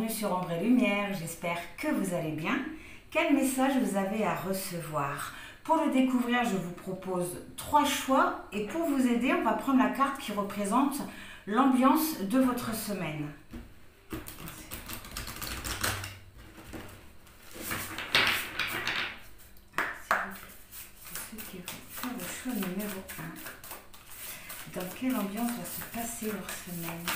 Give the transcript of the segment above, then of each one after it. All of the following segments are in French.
bienvenue sur Ombre et Lumière, j'espère que vous allez bien. Quel message vous avez à recevoir? Pour le découvrir, je vous propose 3 choix et pour vous aider, on va prendre la carte qui représente l'ambiance de votre semaine. Ceux qui vont faire le choix numéro 1. Dans quelle ambiance va se passer leur semaine?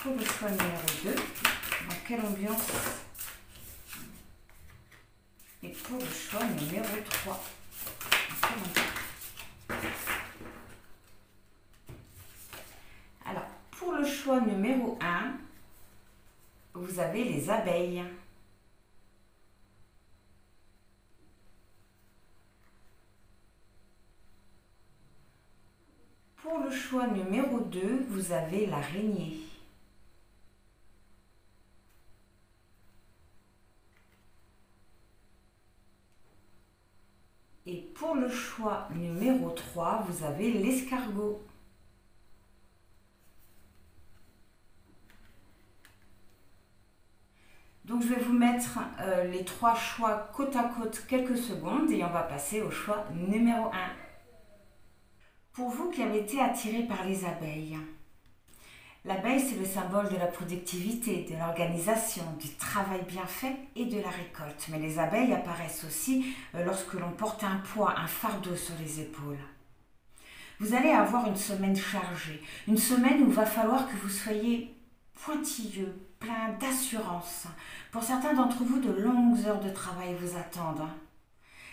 Pour le choix numéro 2, dans quelle ambiance? Et pour le choix numéro 3, dans quelle ambiance? Alors, pour le choix numéro 1, vous avez les abeilles. Pour le choix numéro 2, vous avez l'araignée. Et pour le choix numéro 3, vous avez l'escargot. Donc je vais vous mettre les 3 choix côte à côte quelques secondes et on va passer au choix numéro 1. Pour vous qui avez été attirés par les abeilles, l'abeille c'est le symbole de la productivité, de l'organisation, du travail bien fait et de la récolte. Mais les abeilles apparaissent aussi lorsque l'on porte un poids, un fardeau sur les épaules. Vous allez avoir une semaine chargée, une semaine où il va falloir que vous soyez pointilleux, plein d'assurance. Pour certains d'entre vous, de longues heures de travail vous attendent.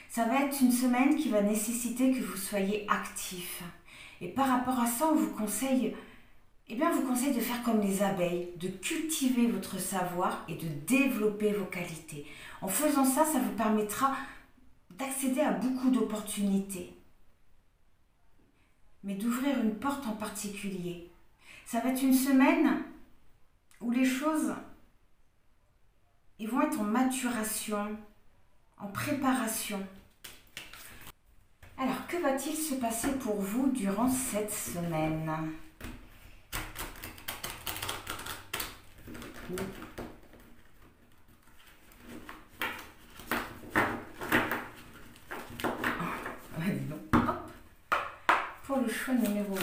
Ça va être une semaine qui va nécessiter que vous soyez actif. Et par rapport à ça, on vous conseille, de faire comme les abeilles, de cultiver votre savoir et de développer vos qualités. En faisant ça, ça vous permettra d'accéder à beaucoup d'opportunités. Mais d'ouvrir une porte en particulier. Ça va être une semaine où les choses vont être en maturation, en préparation. Alors, que va-t-il se passer pour vous durant cette semaine? Dis donc. Hop. Pour le choix numéro 1.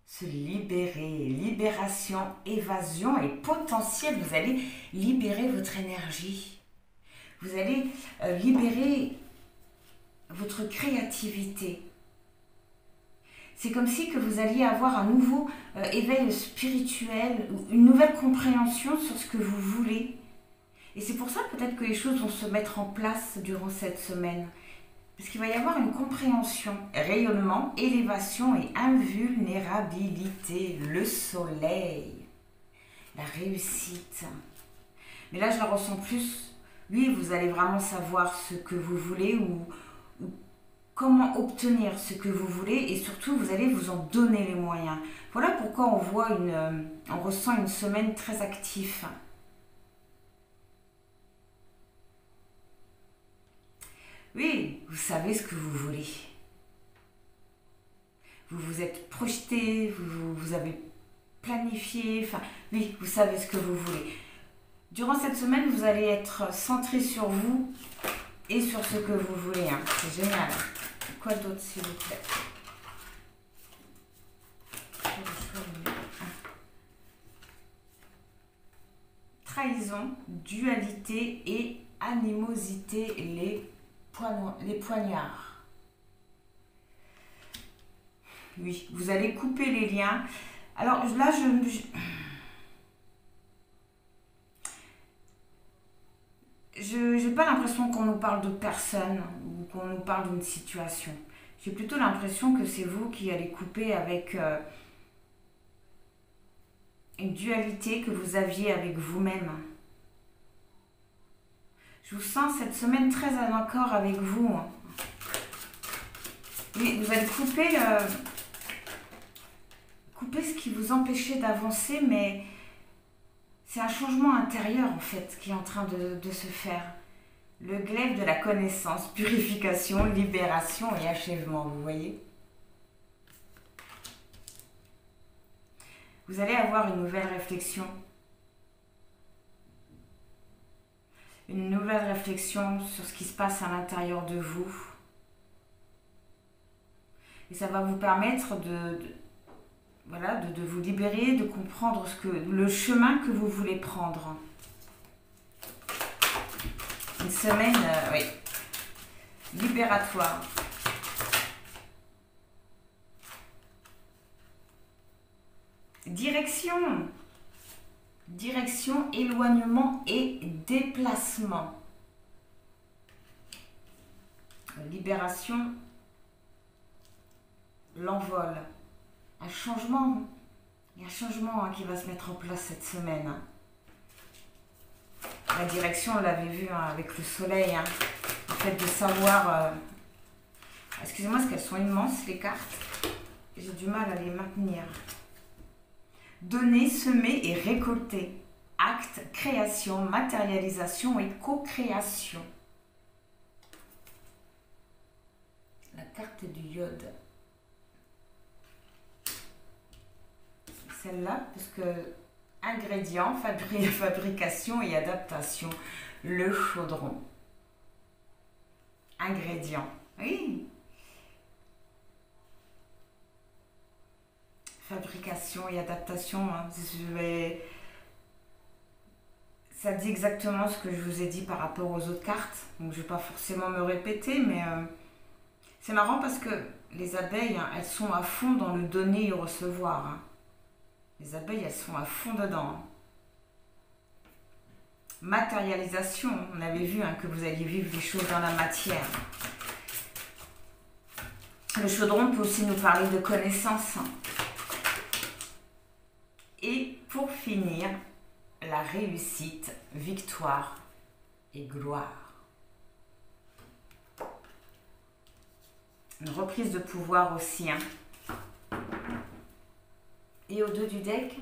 Se libérer, libération, évasion et potentiel. Vous allez libérer votre énergie. Vous allez libérer votre créativité. C'est comme si que vous alliez avoir un nouveau éveil spirituel, une nouvelle compréhension sur ce que vous voulez. Et c'est pour ça peut-être que les choses vont se mettre en place durant cette semaine. Parce qu'il va y avoir une compréhension, rayonnement, élévation et invulnérabilité, le soleil, la réussite. Mais là, je la ressens plus. Oui, vous allez vraiment savoir ce que vous voulez ou comment obtenir ce que vous voulez et surtout, vous allez vous en donner les moyens. Voilà pourquoi on ressent une semaine très active. Oui, vous savez ce que vous voulez. Vous vous êtes projeté, vous avez planifié, oui, vous savez ce que vous voulez. Durant cette semaine, vous allez être centré sur vous et sur ce que vous voulez. Hein. C'est génial. Quoi d'autre, s'il vous plaît? Trahison, dualité et animosité, les poignards. Oui, vous allez couper les liens. Alors là, je n'ai pas l'impression qu'on nous parle de personne ou qu'on nous parle d'une situation. J'ai plutôt l'impression que c'est vous qui allez couper avec une dualité que vous aviez avec vous-même. Je vous sens cette semaine très en accord avec vous. Oui, vous allez couper ce qui vous empêchait d'avancer, mais c'est un changement intérieur en fait qui est en train de se faire. Le glaive de la connaissance, purification, libération et achèvement, vous voyez. Vous allez avoir une nouvelle réflexion. Une nouvelle réflexion sur ce qui se passe à l'intérieur de vous. Et ça va vous permettre voilà, de vous libérer, de comprendre le chemin que vous voulez prendre. Une semaine, oui, libératoire. Direction, éloignement et déplacement. Libération, l'envol. Un changement, il y a un changement qui va se mettre en place cette semaine. La direction, on l'avait vu avec le soleil. Le fait de savoir... Excusez-moi, parce qu'elles sont immenses, les cartes. J'ai du mal à les maintenir. Donner, semer et récolter. Acte, création, matérialisation et co-création. La carte du iode. Celle-là, parce que ingrédients, fabrication et adaptation. Le chaudron. Ingrédients. Oui. Fabrication et adaptation. Ça dit exactement ce que je vous ai dit par rapport aux autres cartes. Donc je ne vais pas forcément me répéter, mais c'est marrant parce que les abeilles, elles sont à fond dans le donner et recevoir. Les abeilles, elles sont à fond dedans. Matérialisation, on avait vu que vous alliez vivre des choses dans la matière. Le chaudron peut aussi nous parler de connaissances. Et pour finir, la réussite, victoire et gloire. Une reprise de pouvoir aussi. Et au dos du deck,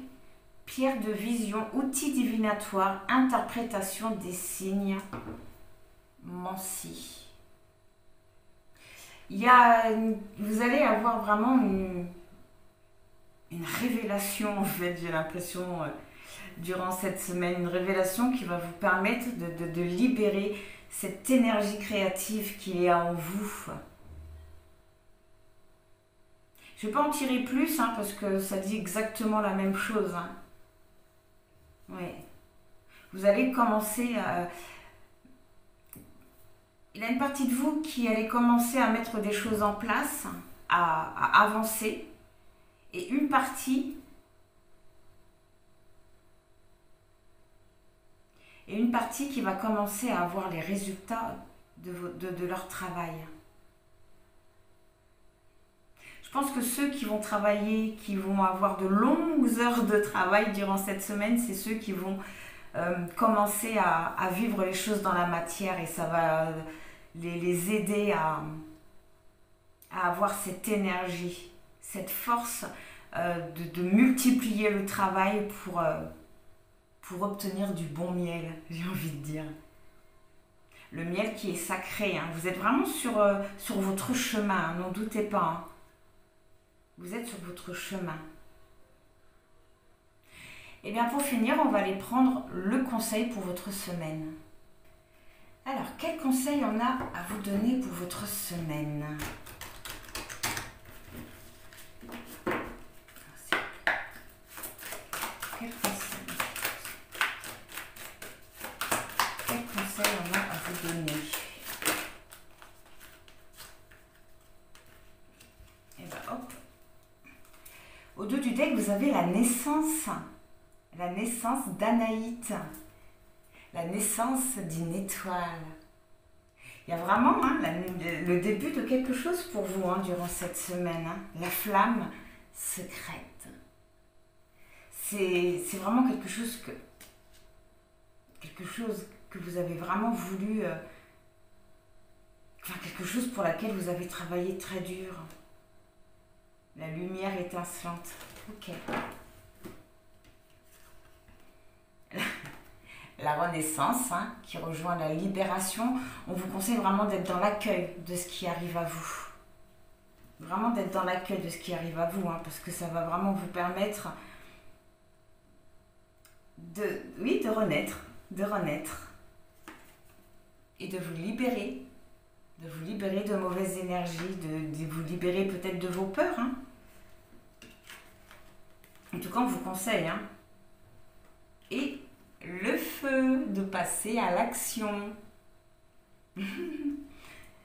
pierre de vision, outil divinatoire, interprétation des signes, Mancy. Vous allez avoir vraiment une révélation, en fait, j'ai l'impression, durant cette semaine, une révélation qui va vous permettre de libérer cette énergie créative qui est en vous. Je ne vais pas en tirer plus, parce que ça dit exactement la même chose. Oui. Vous allez commencer à... Il y a une partie de vous qui allait commencer à mettre des choses en place, à avancer. Et une partie... qui va commencer à avoir les résultats de leur travail. Je pense que ceux qui vont travailler, qui vont avoir de longues heures de travail durant cette semaine, c'est ceux qui vont commencer à vivre les choses dans la matière et ça va les aider à avoir cette énergie, cette force de multiplier le travail pour obtenir du bon miel, j'ai envie de dire. Le miel qui est sacré. Vous êtes vraiment sur votre chemin, n'en doutez pas. Vous êtes sur votre chemin. Et bien pour finir, on va aller prendre le conseil pour votre semaine. Alors, quel conseil on a à vous donner pour votre semaine ? Quel conseil on a à vous donner ? Et bien hop. Au dos du deck, vous avez la naissance d'Anaït, la naissance d'une étoile. Il y a vraiment le début de quelque chose pour vous durant cette semaine, la flamme secrète. C'est vraiment quelque chose que vous avez vraiment voulu, quelque chose pour laquelle vous avez travaillé très dur. La lumière étincelante. Ok. la renaissance, hein, qui rejoint la libération. On vous conseille vraiment d'être dans l'accueil de ce qui arrive à vous. Vraiment d'être dans l'accueil de ce qui arrive à vous, hein, parce que ça va vraiment vous permettre de renaître, et de vous libérer de mauvaises énergies, de vous libérer peut-être de vos peurs. Hein. En tout cas, on vous conseille. Hein. Et le feu, de passer à l'action.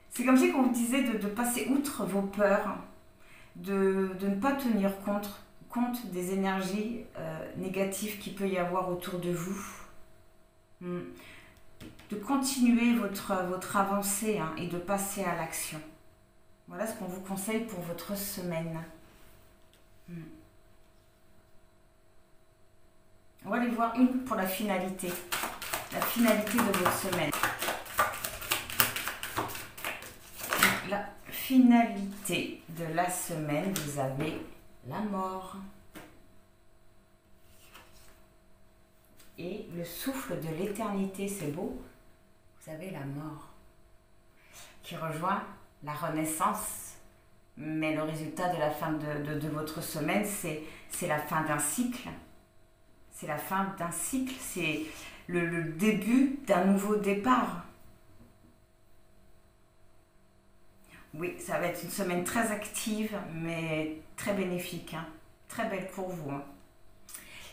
C'est comme si on vous disait de passer outre vos peurs, de ne pas tenir compte des énergies négatives qu'il peut y avoir autour de vous. De continuer votre avancée, hein, et de passer à l'action. Voilà ce qu'on vous conseille pour votre semaine. On va aller voir une pour la finalité de votre semaine. La finalité de la semaine, vous avez la mort et le souffle de l'éternité. C'est beau. Vous avez la mort qui rejoint la renaissance, mais le résultat de la fin de votre semaine, c'est la fin d'un cycle. C'est la fin d'un cycle, c'est le début d'un nouveau départ. Oui, ça va être une semaine très active, mais très bénéfique, hein. Très belle pour vous. Hein.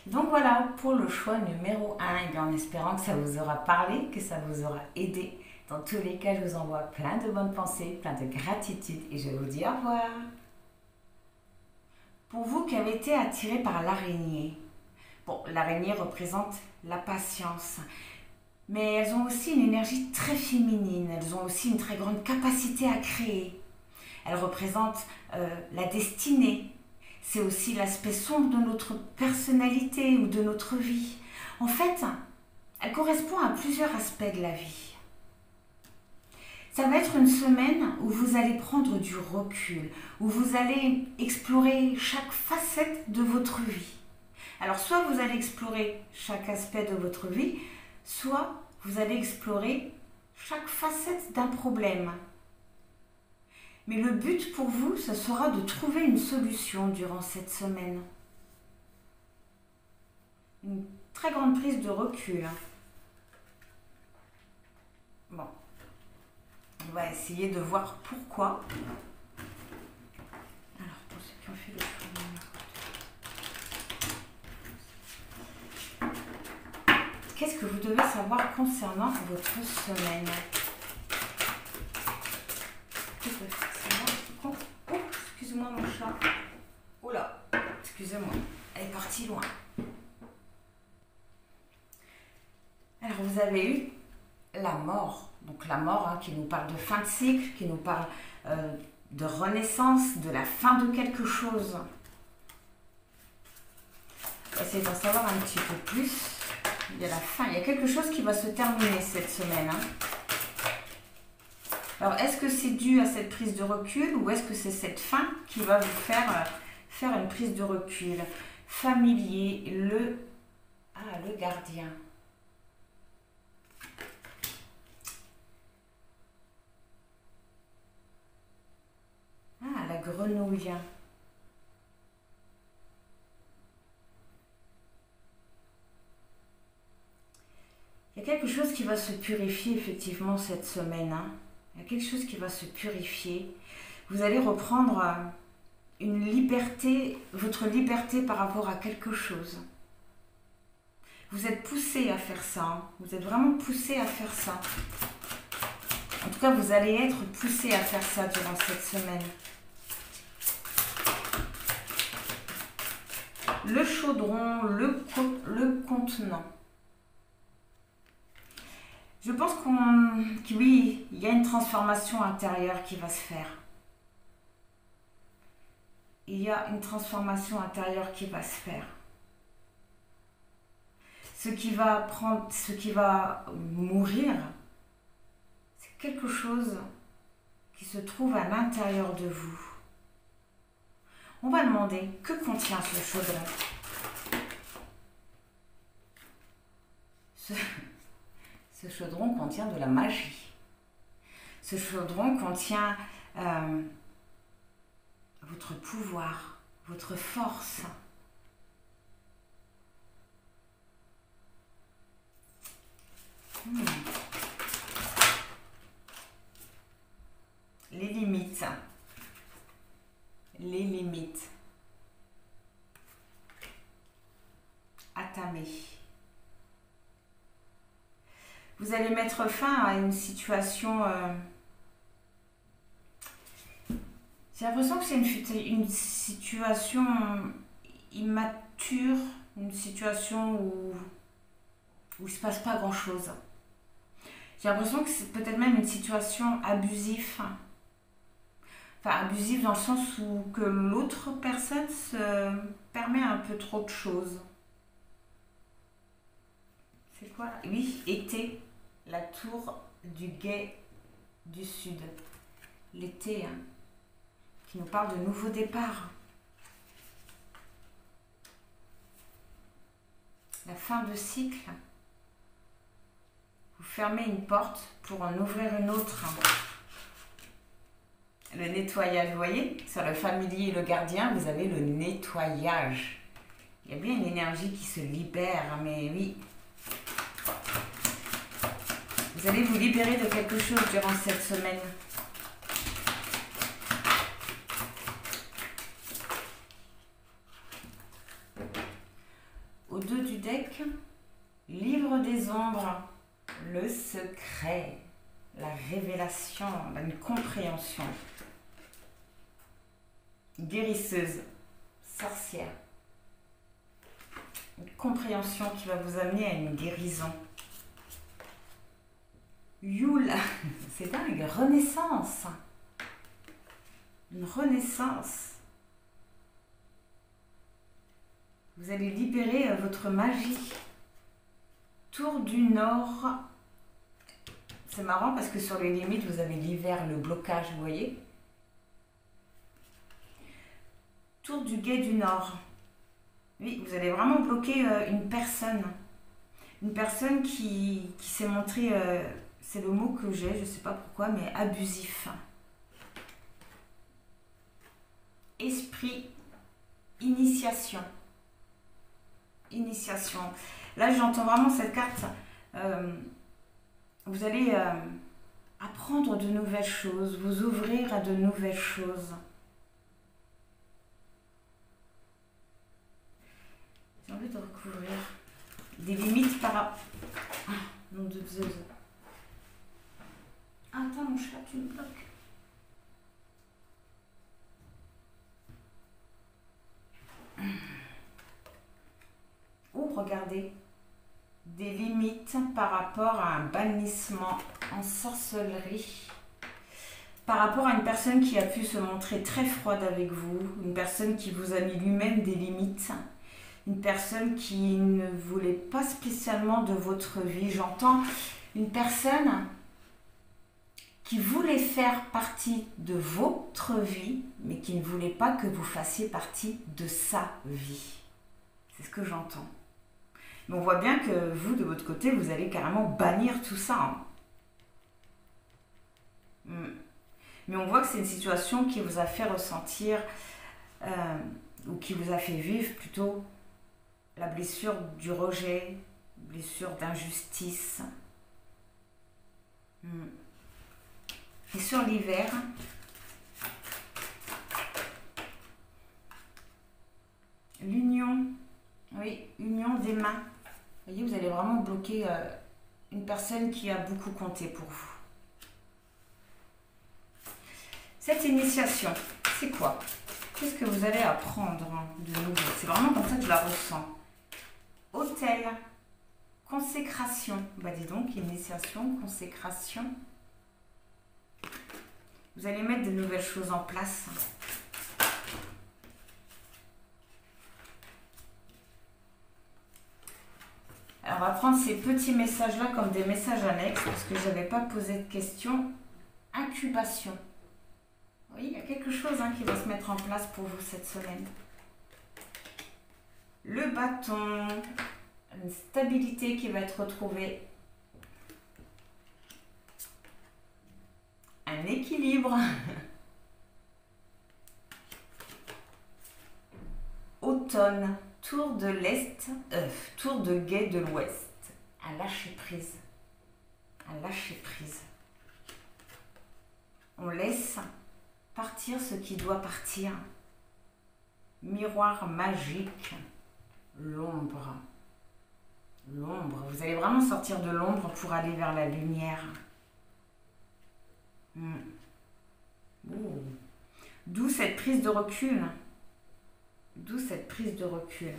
Donc voilà, pour le choix numéro 1, et bien en espérant que ça vous aura parlé, que ça vous aura aidé. Dans tous les cas, je vous envoie plein de bonnes pensées, plein de gratitude, et je vous dis au revoir. Pour vous qui avez été attirés par l'araignée, bon, l'araignée représente la patience, mais elles ont aussi une énergie très féminine, elles ont aussi une très grande capacité à créer. Elles représentent la destinée, c'est aussi l'aspect sombre de notre personnalité ou de notre vie. En fait, elle correspond à plusieurs aspects de la vie. Ça va être une semaine où vous allez prendre du recul, où vous allez explorer chaque facette de votre vie. Alors, soit vous allez explorer chaque aspect de votre vie, soit vous allez explorer chaque facette d'un problème. Mais le but pour vous, ce sera de trouver une solution durant cette semaine. Une très grande prise de recul. Bon, on va essayer de voir pourquoi. Alors, pour ceux qui ont fait le choix, qu'est-ce que vous devez savoir concernant votre semaine? Oh, excusez-moi mon chat. Oh là, excusez-moi, elle est partie loin. Alors vous avez eu la mort. Donc la mort, hein, qui nous parle de fin de cycle, qui nous parle de renaissance, de la fin de quelque chose. Essayez d'en savoir un petit peu plus. Il y a la fin, il y a quelque chose qui va se terminer cette semaine. Hein. Alors, est-ce que c'est dû à cette prise de recul ou est-ce que c'est cette fin qui va vous faire une prise de recul? Familier, le gardien. Ah, la grenouille. Il y a quelque chose qui va se purifier effectivement cette semaine. Hein. Il y a quelque chose qui va se purifier. Vous allez reprendre une liberté, votre liberté par rapport à quelque chose. Vous êtes poussé à faire ça. Hein. Vous êtes vraiment poussé à faire ça. En tout cas, vous allez être poussé à faire ça durant cette semaine. Le chaudron, le contenant. Je pense oui, il y a une transformation intérieure qui va se faire. Il y a une transformation intérieure qui va se faire. Ce qui va mourir, c'est quelque chose qui se trouve à l'intérieur de vous. On va demander que contient ce chaudron. Ce chaudron contient de la magie. Ce chaudron contient votre pouvoir, votre force. Les limites. Les limites. Attamé. Vous allez mettre fin à une situation... J'ai l'impression que c'est une situation immature, une situation où il ne se passe pas grand-chose. J'ai l'impression que c'est peut-être même une situation abusive. Enfin, abusive dans le sens où que l'autre personne se permet un peu trop de choses. C'est quoi là? Oui, été, la tour du guet du sud. L'été, hein, qui nous parle de nouveau départ. La fin de cycle. Vous fermez une porte pour en ouvrir une autre. Le nettoyage, vous voyez, sur le familier et le gardien, vous avez le nettoyage. Il y a bien une énergie qui se libère, mais oui. Vous allez vous libérer de quelque chose durant cette semaine. Au dos du deck, livre des ombres, le secret, la révélation, une compréhension. Guérisseuse, sorcière. Une compréhension qui va vous amener à une guérison. Yule, c'est dingue, renaissance. Une renaissance. Vous allez libérer votre magie. Tour du Nord. C'est marrant parce que sur les limites, vous avez l'hiver, le blocage, vous voyez. Tour du guet du Nord. Oui, vous allez vraiment bloquer une personne. Une personne qui s'est montrée, c'est le mot que j'ai, je ne sais pas pourquoi, mais abusif. Esprit, initiation. Initiation. Là, j'entends vraiment cette carte. Vous allez apprendre de nouvelles choses, vous ouvrir à de nouvelles choses. J'ai envie de recouvrir des limites par rapport... Ah, nom de Zeus. Attends, mon chat, tu me bloques. Oh, regardez. Des limites par rapport à un bannissement en sorcellerie. Par rapport à une personne qui a pu se montrer très froide avec vous. Une personne qui vous a mis lui-même des limites. Une personne qui ne voulait pas spécialement de votre vie. J'entends une personne qui voulait faire partie de votre vie, mais qui ne voulait pas que vous fassiez partie de sa vie. C'est ce que j'entends. Mais on voit bien que vous, de votre côté, vous allez carrément bannir tout ça. Mais on voit que c'est une situation qui vous a fait ressentir, ou qui vous a fait vivre plutôt, la blessure du rejet, blessure d'injustice. Et sur l'hiver, l'union, oui, union des mains. Vous voyez, vous allez vraiment bloquer une personne qui a beaucoup compté pour vous. Cette initiation, c'est quoi? Qu'est-ce que vous allez apprendre de nouveau? C'est vraiment comme ça que je la ressens. Autel, consécration. Bah dis donc, initiation, consécration. Vous allez mettre de nouvelles choses en place. Alors, on va prendre ces petits messages-là comme des messages annexes parce que je n'avais pas posé de questions. Incubation. Oui, il y a quelque chose qui va se mettre en place pour vous cette semaine. Le bâton, une stabilité qui va être retrouvée. un équilibre. Automne, tour de l'Est, tour de guet de l'Ouest. À lâcher prise. À lâcher prise. On laisse partir ce qui doit partir. Miroir magique, l'ombre. L'ombre, vous allez vraiment sortir de l'ombre pour aller vers la lumière. D'où cette prise de recul. D'où cette prise de recul.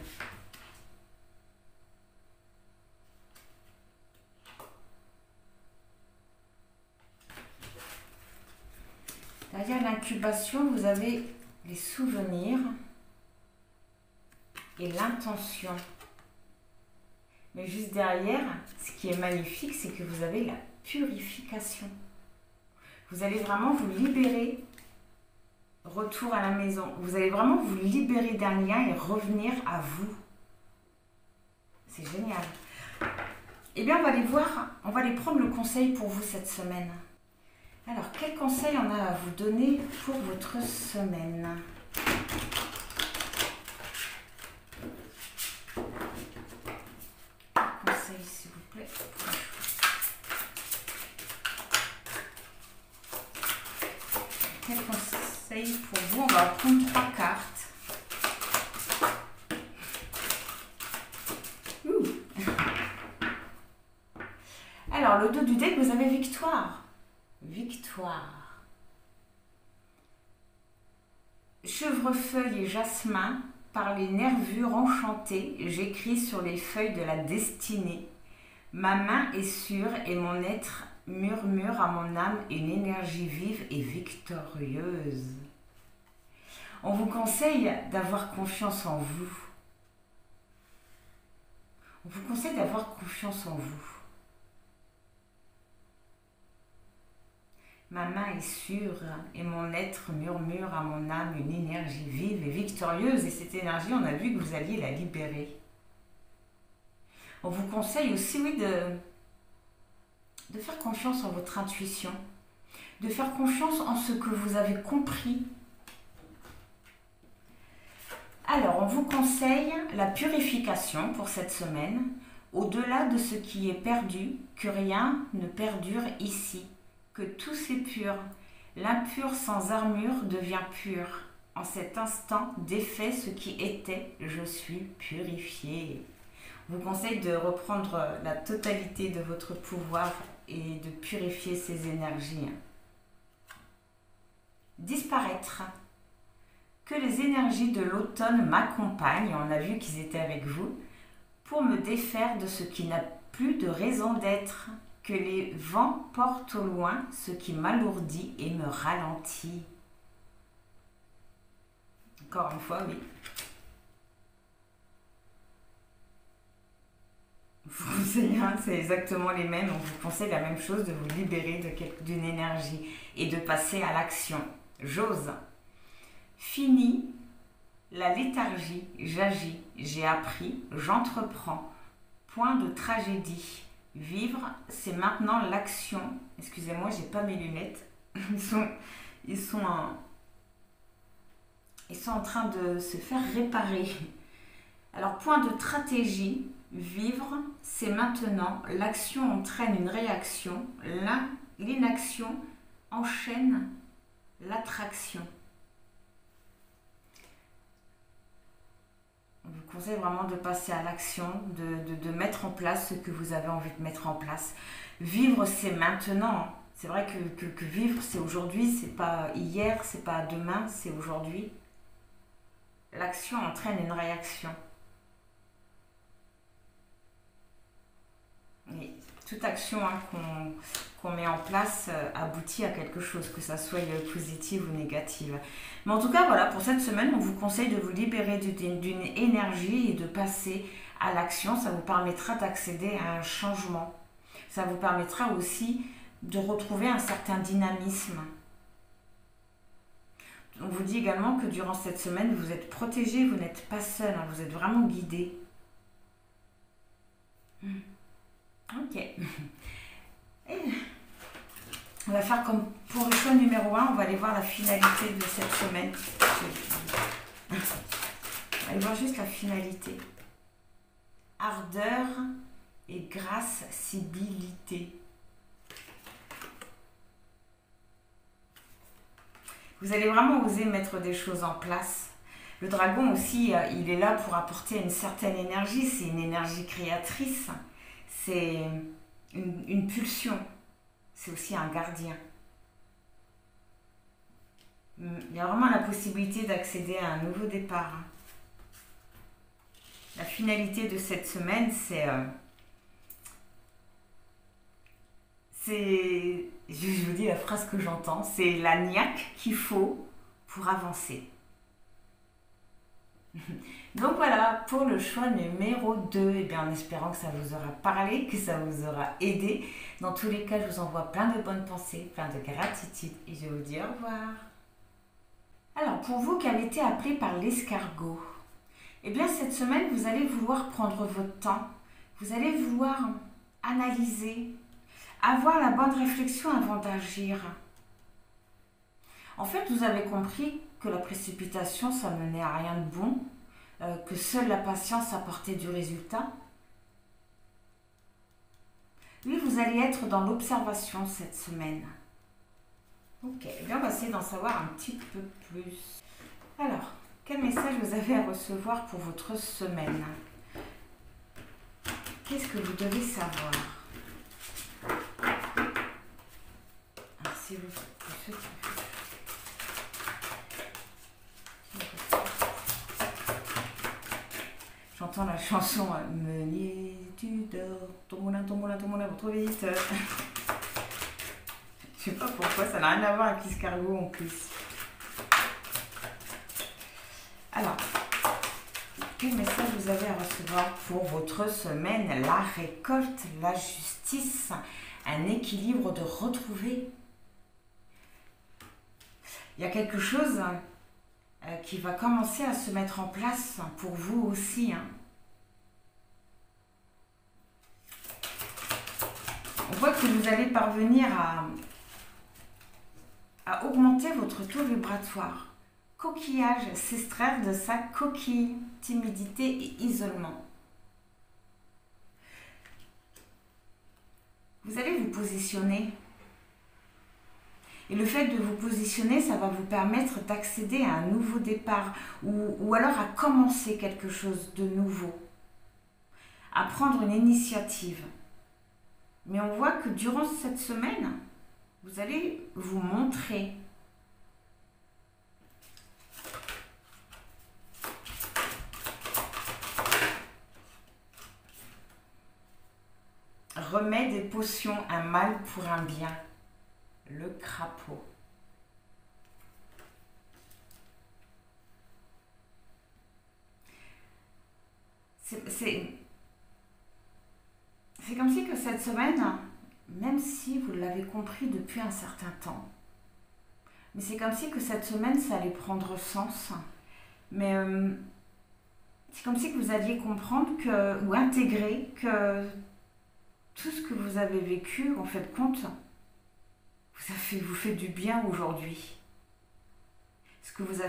Derrière l'incubation, vous avez les souvenirs et l'intention. Mais juste derrière, ce qui est magnifique, c'est que vous avez la purification. Vous allez vraiment vous libérer. Retour à la maison. Vous allez vraiment vous libérer d'un lien et revenir à vous. C'est génial. Eh bien, on va aller voir, on va aller prendre le conseil pour vous cette semaine. Alors, quel conseil on a à vous donner pour votre semaine? Conseil, s'il vous plaît. Quel conseil pour vous? On va prendre 3 cartes. Alors, le dos du deck, vous avez victoire. Victoire. Chevrefeuille et jasmin, par les nervures enchantées, j'écris sur les feuilles de la destinée. Ma main est sûre et mon être murmure à mon âme une énergie vive et victorieuse. On vous conseille d'avoir confiance en vous. On vous conseille d'avoir confiance en vous. Ma main est sûre et mon être murmure à mon âme une énergie vive et victorieuse. Et cette énergie, on a vu que vous alliez la libérer. On vous conseille aussi, oui, de faire confiance en votre intuition. De faire confiance en ce que vous avez compris. Alors, on vous conseille la purification pour cette semaine. Au-delà de ce qui est perdu, que rien ne perdure ici. Que tout s'épure. L'impur sans armure devient pur. En cet instant, défait ce qui était, je suis purifié. Je vous conseille de reprendre la totalité de votre pouvoir et de purifier ces énergies. Disparaître. Que les énergies de l'automne m'accompagnent, on a vu qu'ils étaient avec vous, pour me défaire de ce qui n'a plus de raison d'être. Que les vents portent au loin ce qui m'alourdit et me ralentit. Encore une fois, oui. C'est exactement les mêmes. On vous conseille la même chose, de vous libérer d'une énergie et de passer à l'action. J'ose. Fini la léthargie, j'agis, j'ai appris, j'entreprends. Point de tragédie. Vivre, c'est maintenant l'action. Excusez-moi, j'ai pas mes lunettes. Ils sont en train de se faire réparer. Alors, point de stratégie. Vivre, c'est maintenant. L'action entraîne une réaction. L'inaction enchaîne l'attraction. On vous conseille vraiment de passer à l'action, de mettre en place ce que vous avez envie de mettre en place. Vivre, c'est maintenant. C'est vrai que vivre, c'est aujourd'hui, c'est pas hier, c'est pas demain, c'est aujourd'hui. L'action entraîne une réaction. Et toute action qu'on met en place aboutit à quelque chose, que ça soit positive ou négative. Mais en tout cas, voilà, pour cette semaine, on vous conseille de vous libérer d'une énergie et de passer à l'action. Ça vous permettra d'accéder à un changement. Ça vous permettra aussi de retrouver un certain dynamisme. On vous dit également que durant cette semaine, vous êtes protégé, vous n'êtes pas seul, hein, vous êtes vraiment guidé. Ok. On va faire comme pour le choix numéro 1, on va aller voir la finalité de cette semaine. On va aller voir juste la finalité. Ardeur et grâce-cibilité. Vous allez vraiment oser mettre des choses en place. Le dragon aussi, il est là pour apporter une certaine énergie. C'est une énergie créatrice. C'est une pulsion. C'est aussi un gardien. Il y a vraiment la possibilité d'accéder à un nouveau départ. La finalité de cette semaine, je vous dis la phrase que j'entends, c'est la niaque qu'il faut pour avancer. Donc voilà, pour le choix numéro 2, et bien en espérant que ça vous aura parlé, que ça vous aura aidé. Dans tous les cas, je vous envoie plein de bonnes pensées, plein de gratitude et je vous dis au revoir. Alors, pour vous qui avez été appelés par l'escargot, eh bien cette semaine, vous allez vouloir prendre votre temps, vous allez vouloir analyser, avoir la bonne réflexion avant d'agir. En fait, vous avez compris que la précipitation, ça menait à rien de bon, que seule la patience apportait du résultat. Oui, vous allez être dans l'observation cette semaine. Ok, eh bien on va essayer d'en savoir un petit peu plus. Alors, quel message vous avez à recevoir pour votre semaine? Qu'est-ce que vous devez savoir? Alors, si vous j'entends la chanson Meunier, tu dors, ton moulin, va trop vite. Je sais pas pourquoi, ça n'a rien à voir avec l'escargot en plus. Alors, quel message vous avez à recevoir pour votre semaine? La récolte, la justice, un équilibre de retrouver. Il y a quelque chose qui va commencer à se mettre en place pour vous aussi. On voit que vous allez parvenir à augmenter votre taux vibratoire. Coquillage, s'extraire de sa coquille, timidité et isolement. Vous allez vous positionner. Et le fait de vous positionner, ça va vous permettre d'accéder à un nouveau départ ou alors à commencer quelque chose de nouveau, à prendre une initiative. Mais on voit que durant cette semaine, vous allez vous montrer. Remède et potion, un mal pour un bien. Le crapaud. C'est comme si que cette semaine, même si vous l'avez compris depuis un certain temps, mais c'est comme si que cette semaine, ça allait prendre sens. Mais c'est comme si que vous alliez comprendre ou intégrer que tout ce que vous avez vécu, en fait, compte, vous fait du bien aujourd'hui. Ce que vous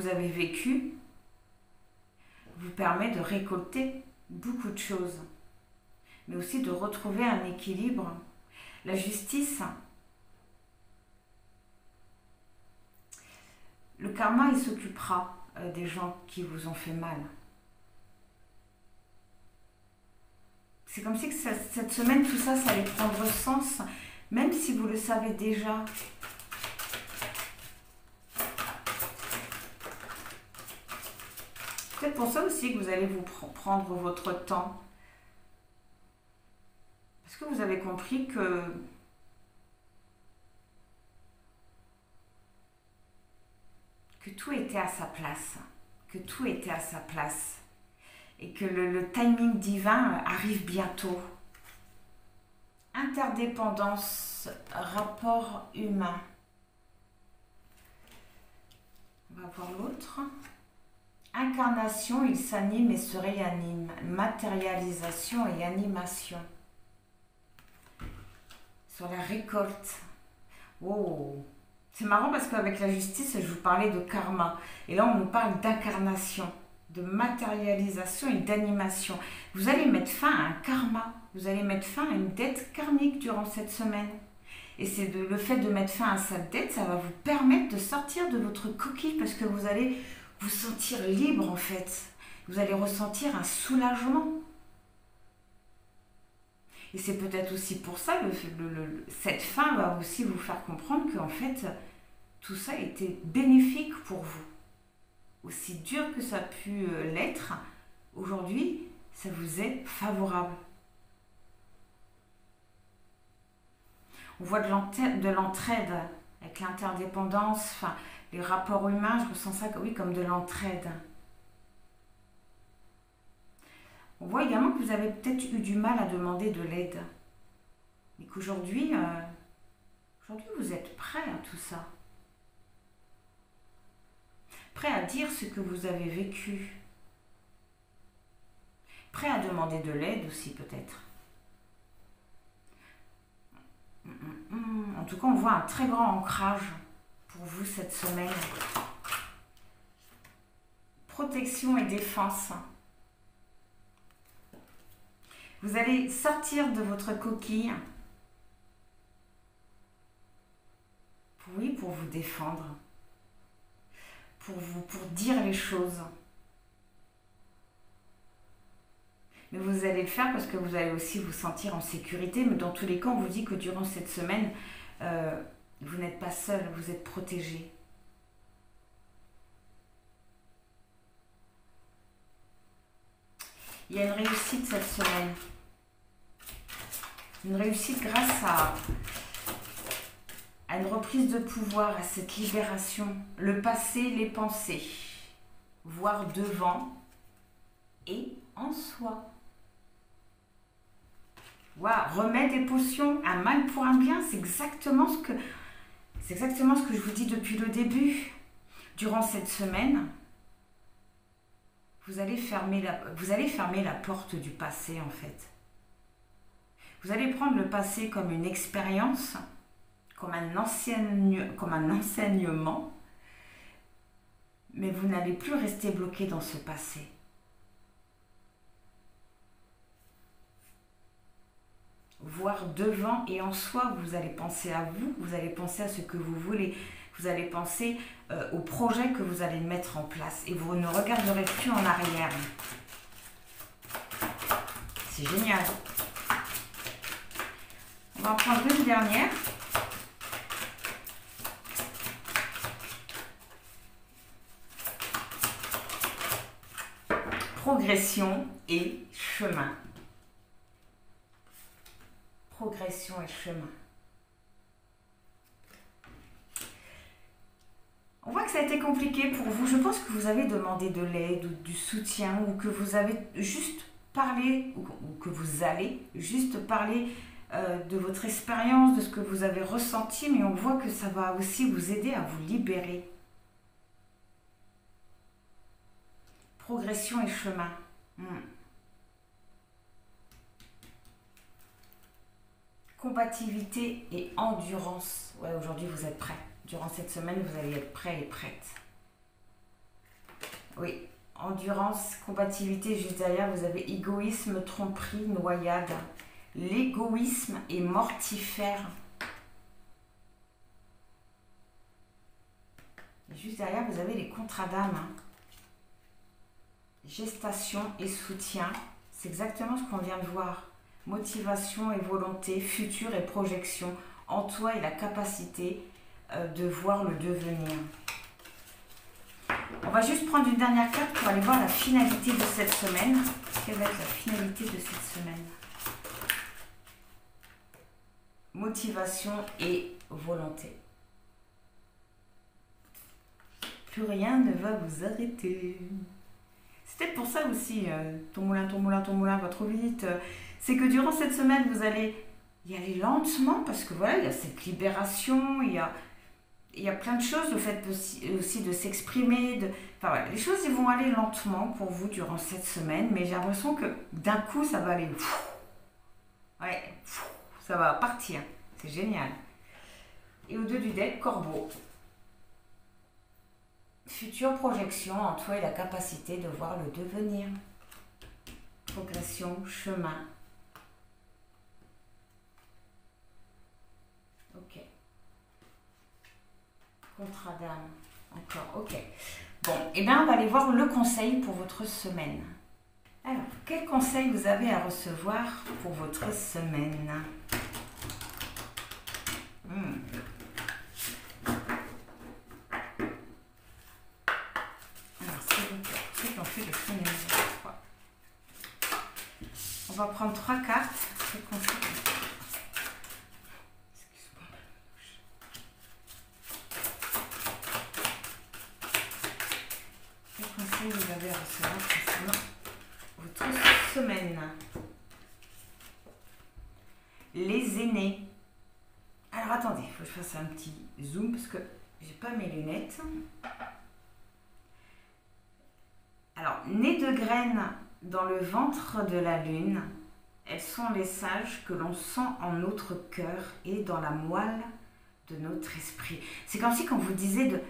avez vécu vous permet de récolter beaucoup de choses, mais aussi de retrouver un équilibre. La justice, le karma, il s'occupera des gens qui vous ont fait mal. C'est comme si que cette semaine, tout ça, ça allait prendre sens, même si vous le savez déjà. C'est pour ça aussi que vous allez vous prendre votre temps. Parce que vous avez compris que tout était à sa place. Que tout était à sa place. Et que le timing divin arrive bientôt. Interdépendance, rapport humain. On va voir l'autre. Incarnation, il s'anime et se réanime. Matérialisation et animation. Sur la récolte, Oh, c'est marrant parce qu'avec la justice, je vous parlais de karma. Et là, on nous parle d'incarnation, de matérialisation et d'animation. Vous allez mettre fin à un karma. Vous allez mettre fin à une dette karmique durant cette semaine. Et c'est le fait de mettre fin à cette dette, ça va vous permettre de sortir de votre coquille parce que vous allez vous sentir libre en fait. Vous allez ressentir un soulagement. Et c'est peut-être aussi pour ça, cette fin va aussi vous faire comprendre qu'en fait, tout ça était bénéfique pour vous. Aussi dur que ça a pu l'être, aujourd'hui, ça vous est favorable. On voit de l'entraide avec l'interdépendance, enfin, les rapports humains, je ressens ça oui, comme de l'entraide. On voit également que vous avez peut-être eu du mal à demander de l'aide. Et qu'aujourd'hui, vous êtes prêt à tout ça. Prêt à dire ce que vous avez vécu. Prêt à demander de l'aide aussi peut-être. En tout cas, on voit un très grand ancrage pour vous cette semaine. Protection et défense. Vous allez sortir de votre coquille pour vous défendre, pour dire les choses. Mais vous allez le faire parce que vous allez aussi vous sentir en sécurité. Mais dans tous les cas, on vous dit que durant cette semaine, vous n'êtes pas seul, vous êtes protégé. Il y a une réussite cette semaine. Une réussite grâce à une reprise de pouvoir, à cette libération. Le passé, les pensées. Voir devant et en soi. Waouh, remède et potions, un mal pour un bien, c'est exactement ce que je vous dis depuis le début. Durant cette semaine, vous allez fermer la porte du passé en fait. Vous allez prendre le passé comme une expérience, comme un enseignement, mais vous n'allez plus rester bloqué dans ce passé. Voir devant et en soi, vous allez penser à vous, vous allez penser à ce que vous voulez, vous allez penser au projet que vous allez mettre en place et vous ne regarderez plus en arrière. C'est génial. On va en prendre une dernière. Progression et chemin. Progression et chemin. On voit que ça a été compliqué pour vous. Je pense que vous avez demandé de l'aide ou du soutien ou que vous avez juste parlé ou que vous allez juste parler de votre expérience, de ce que vous avez ressenti, mais on voit que ça va aussi vous aider à vous libérer. Progression et chemin. Combativité et endurance. Ouais, aujourd'hui vous êtes prêts. Durant cette semaine, vous allez être prêts et prêtes. Oui, endurance, combativité, juste derrière, vous avez égoïsme, tromperie, noyade. L'égoïsme est mortifère. Et juste derrière, vous avez les contrats d'âme. Gestation et soutien. C'est exactement ce qu'on vient de voir. Motivation et volonté, futur et projection. En toi et la capacité de voir le devenir. On va juste prendre une dernière carte pour aller voir la finalité de cette semaine. Quelle va être la finalité de cette semaine? Motivation et volonté. Plus rien ne va vous arrêter. C'était pour ça aussi, ton moulin va trop vite. C'est que durant cette semaine, vous allez y aller lentement parce que voilà, il y a cette libération, il y a plein de choses, le fait aussi de s'exprimer. Enfin voilà, les choses ils vont aller lentement pour vous durant cette semaine, mais j'ai l'impression que d'un coup, ça va aller. Ouais, ça va partir. C'est génial. Et au dos du deck, Corbeau. Future projection en toi et la capacité de voir le devenir. Progression, chemin. Ok. Contrat d'âme. Encore, ok. Bon, et bien on va aller voir le conseil pour votre semaine. Alors, quel conseil vous avez à recevoir pour votre semaine? Alors, s'il vous plaît, ceux qui ont fait le cinéma, je crois. On va prendre 3 cartes. Quel conseil? Quel conseil vous avez à recevoir concernant votre semaine? Les aînés. Alors attendez, il faut que je fasse un petit zoom parce que j'ai pas mes lunettes. Alors, nées de graines dans le ventre de la lune, elles sont les sages que l'on sent en notre cœur et dans la moelle de notre esprit. C'est comme si quand vous disiez de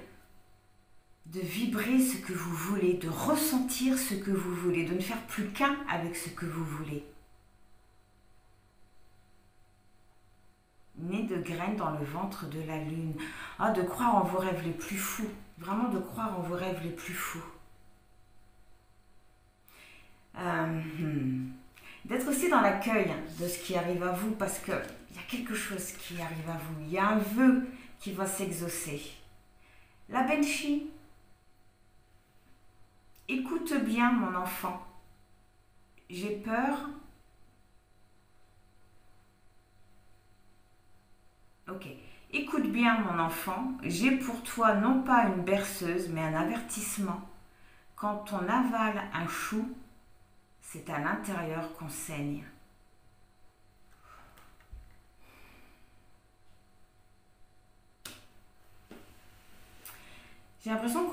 vibrer ce que vous voulez, de ressentir ce que vous voulez, de ne faire plus qu'un avec ce que vous voulez. Né de graines dans le ventre de la lune. Ah, de croire en vos rêves les plus fous. Vraiment de croire en vos rêves les plus fous. D'être aussi dans l'accueil de ce qui arrive à vous parce qu'il y a quelque chose qui arrive à vous. Il y a un vœu qui va s'exaucer. La Banshee. Écoute bien mon enfant. J'ai peur. Ok. Écoute bien mon enfant. J'ai pour toi non pas une berceuse mais un avertissement. Quand on avale un chou, c'est à l'intérieur qu'on saigne. J'ai l'impression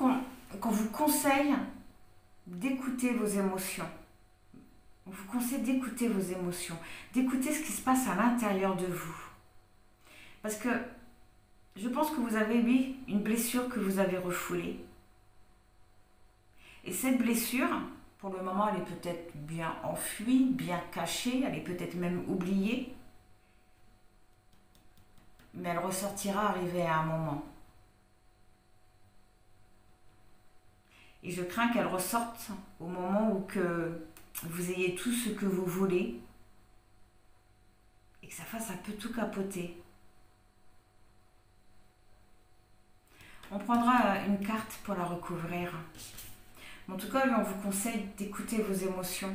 qu'on vous conseille d'écouter vos émotions. On vous conseille d'écouter vos émotions, d'écouter ce qui se passe à l'intérieur de vous. Parce que je pense que vous avez, oui, une blessure que vous avez refoulée. Et cette blessure, pour le moment, elle est peut-être bien enfuie, bien cachée, elle est peut-être même oubliée. Mais elle ressortira arrivé à un moment. Et je crains qu'elle ressorte au moment où que vous ayez tout ce que vous voulez et que ça fasse un peu tout capoter. On prendra une carte pour la recouvrir. En tout cas, on vous conseille d'écouter vos émotions.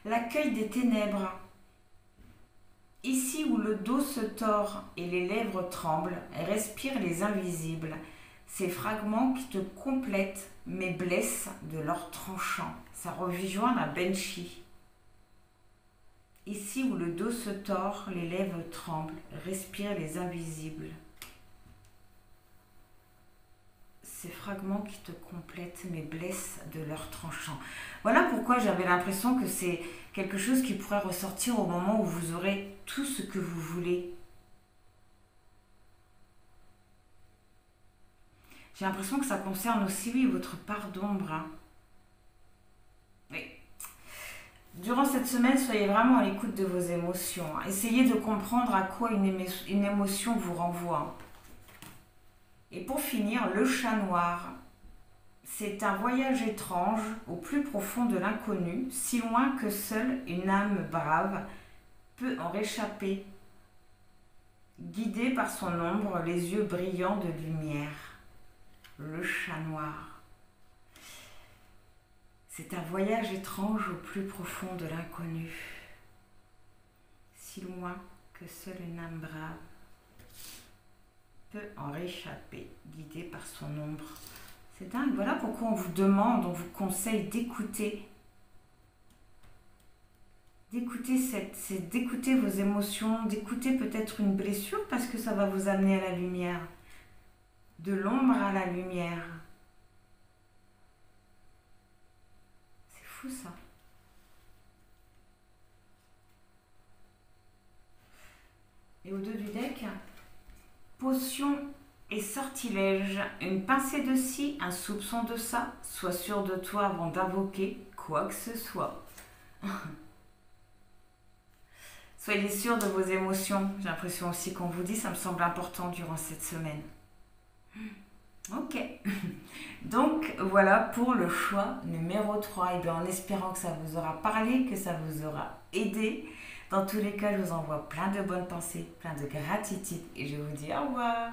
L'accueil des ténèbres. Ici où le dos se tord et les lèvres tremblent, respire les invisibles. Ces fragments qui te complètent mais blessent de leur tranchant. Ça rejoint la Banshee. Ici où le dos se tord, les lèvres tremblent, respire les invisibles. Ces fragments qui te complètent mais blessent de leur tranchant. Voilà pourquoi j'avais l'impression que c'est quelque chose qui pourrait ressortir au moment où vous aurez tout ce que vous voulez. J'ai l'impression que ça concerne aussi, oui, votre part d'ombre. Hein. Oui. Durant cette semaine, soyez vraiment à l'écoute de vos émotions. Essayez de comprendre à quoi une émotion vous renvoie. Et pour finir, le chat noir. C'est un voyage étrange au plus profond de l'inconnu, si loin que seule une âme brave peut en réchapper, guidée par son ombre, les yeux brillants de lumière. Le chat noir. C'est un voyage étrange au plus profond de l'inconnu, si loin que seule une âme brave peut en réchapper, guidée par son ombre. C'est dingue, voilà pourquoi on vous demande, on vous conseille d'écouter. D'écouter vos émotions, d'écouter peut-être une blessure parce que ça va vous amener à la lumière. De l'ombre à la lumière. C'est fou ça. Et au dos du deck, Potion et sortilège, une pincée de ci, un soupçon de ça. Sois sûr de toi avant d'invoquer quoi que ce soit. Soyez sûr de vos émotions. J'ai l'impression aussi qu'on vous dit, ça me semble important durant cette semaine. Ok. Donc voilà pour le choix numéro 3. Et bien en espérant que ça vous aura parlé, que ça vous aura aidé. Dans tous les cas, je vous envoie plein de bonnes pensées, plein de gratitude et je vous dis au revoir.